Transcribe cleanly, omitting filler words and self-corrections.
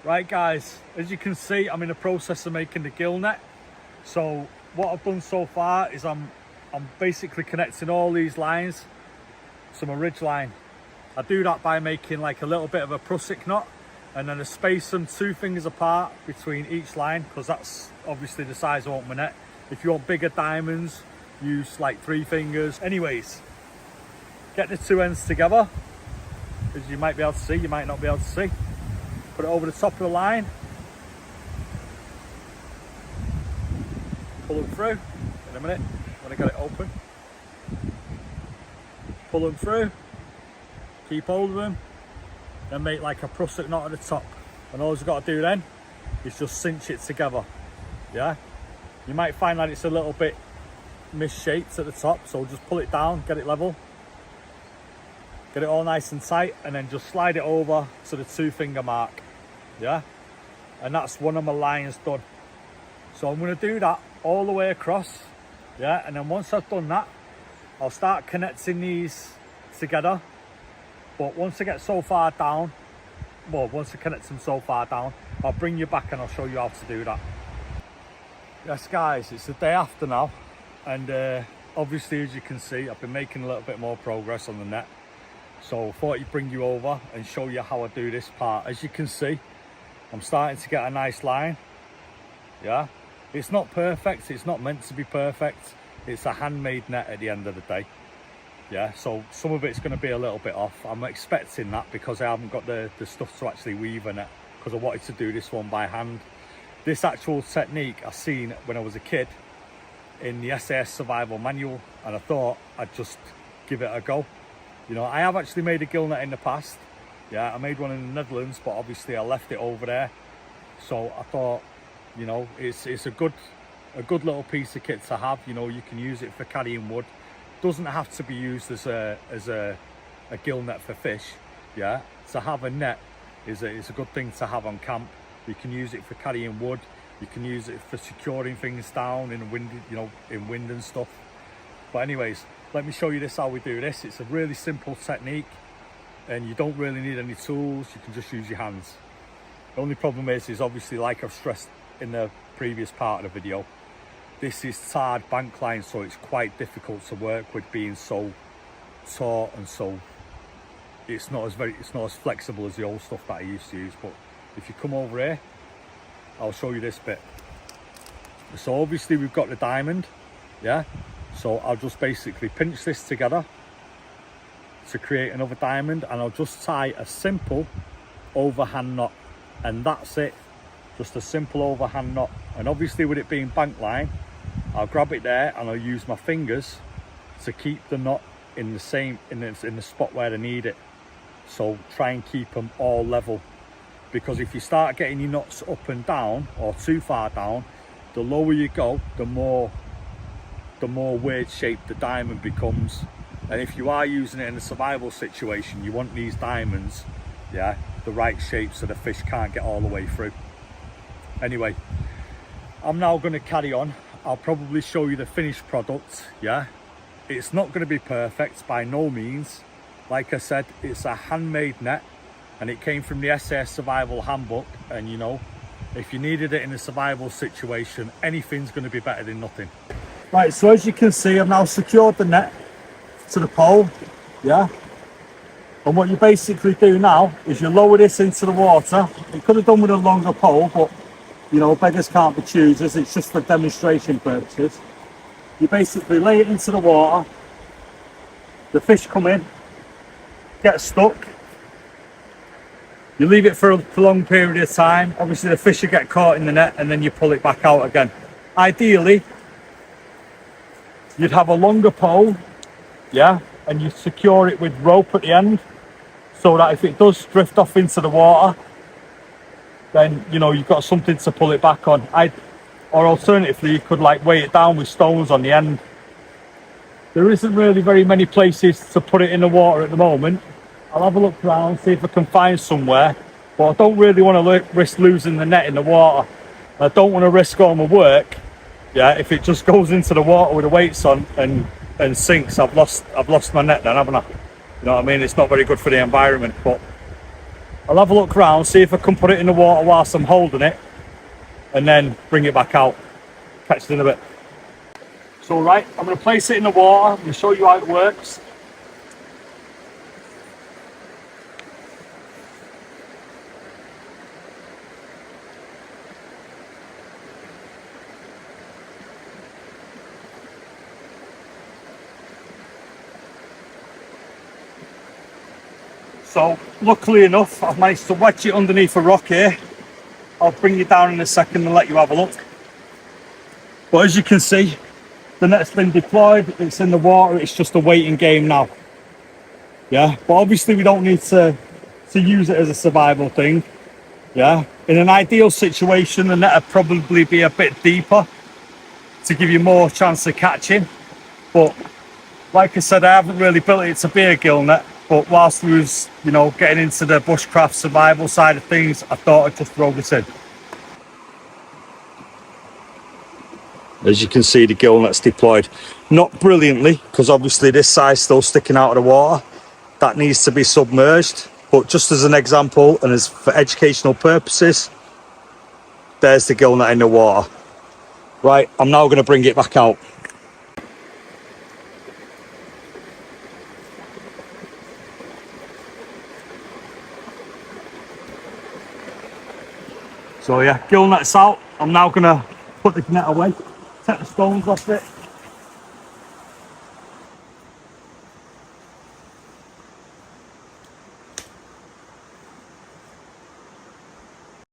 Right guys, as you can see, I'm in the process of making the gill net. So what I've done so far is I'm basically connecting all these lines to my ridge line. I do that by making like a little bit of a prusik knot, and then I space them 2 fingers apart between each line, because that's obviously the size I want my net. If you want bigger diamonds, use like 3 fingers. Anyways, get the 2 ends together, as you might be able to see, you might not be able to see. Put it over the top of the line, pull them through in a minute when I get it open. Pull them through, keep hold of them, then make like a prusik knot at the top. And all you've got to do then is just cinch it together. Yeah, you might find that it's a little bit misshaped at the top, so just pull it down, get it level, get it all nice and tight, and then just slide it over to the 2 finger mark. Yeah, and that's one of my lines done. So I'm going to do that all the way across. Yeah, and then once I've done that, I'll start connecting these together. But once I get so far down, well, once I connect them so far down, I'll bring you back and I'll show you how to do that. Yes guys, it's the day after now, and obviously, as you can see, I've been making a little bit more progress on the net. So I thought I'd bring you over and show you how I do this part. As you can see, I'm starting to get a nice line. Yeah, it's not perfect, it's not meant to be perfect. It's a handmade net at the end of the day. Yeah, so some of it's going to be a little bit off. I'm expecting that because I haven't got the stuff to actually weave in it, because I wanted to do this one by hand. This actual technique I seen when I was a kid in the SAS survival manual, and I thought I'd just give it a go. You know, I have actually made a gill net in the past. Yeah, I made one in the Netherlands, but obviously I left it over there. So I thought, you know, it's a good little piece of kit to have. You know, you can use it for carrying wood. Doesn't have to be used as a gill net for fish. Yeah, to have a net is a good thing to have on camp. You can use it for carrying wood. You can use it for securing things down in wind, you know, in wind and stuff. But anyways, let me show you this, how we do this. It's a really simple technique, and you don't really need any tools. You can just use your hands. The only problem is obviously, like I've stressed in the previous part of the video, this is tarred bank line, so it's quite difficult to work with, being so taut, and so it's not as flexible as the old stuff that I used to use. But if you come over here, I'll show you this bit. So obviously we've got the diamond, yeah, so I'll just basically pinch this together to create another diamond, and I'll just tie a simple overhand knot, and that's it. Just a simple overhand knot. And obviously, with it being bank line, I'll grab it there and I'll use my fingers to keep the knot in the spot where I need it. So try and keep them all level, because if you start getting your knots up and down or too far down, the lower you go, the more weird shaped the diamond becomes. And if you are using it in a survival situation, you want these diamonds, yeah, the right shape so the fish can't get all the way through. Anyway, I'm now going to carry on. I'll probably show you the finished product. Yeah, it's not going to be perfect by no means. Like I said, it's a handmade net, and it came from the SAS survival handbook. And you know, if you needed it in a survival situation, anything's going to be better than nothing. Right, so as you can see, I've now secured the net to the pole. Yeah, and what you basically do now is you lower this into the water. You could have done with a longer pole, but you know, beggars can't be choosers. It's just for demonstration purposes. You basically lay it into the water. The fish come in, get stuck. You leave it for a prolonged period of time. Obviously, the fish will get caught in the net, and then you pull it back out again. Ideally, you'd have a longer pole, yeah, and you secure it with rope at the end, so that if it does drift off into the water, then you know you've got something to pull it back on. Or alternatively, you could like weigh it down with stones on the end. There isn't really very many places to put it in the water at the moment. I'll have a look around, see if I can find somewhere, but I don't really want to risk losing the net in the water. I don't want to risk all my work, yeah, if it just goes into the water with the weights on and sinks. I've lost my net then, haven't I? You know what I mean? It's not very good for the environment. But I'll have a look around, see if I can put it in the water whilst I'm holding it, and then bring it back out. Catch it in a bit. So right, I'm going to place it in the water. I'm going to show you how it works. So luckily enough, I've managed to wedge it underneath a rock here. I'll bring you down in a second and let you have a look. But as you can see, the net's been deployed, it's in the water, it's just a waiting game now. Yeah, but obviously we don't need to use it as a survival thing. Yeah, in an ideal situation, the net would probably be a bit deeper to give you more chance of catching. But like I said, I haven't really built it to be a gill net. But whilst we was, you know, getting into the bushcraft survival side of things, I thought I'd just throw this in. As you can see, the gill net's deployed. Not brilliantly, because obviously this side's still sticking out of the water. That needs to be submerged. But just as an example, and as for educational purposes, there's the gill net in the water. Right, I'm now going to bring it back out. So yeah, gill net's out. I'm now going to put the net away, take the stones off it,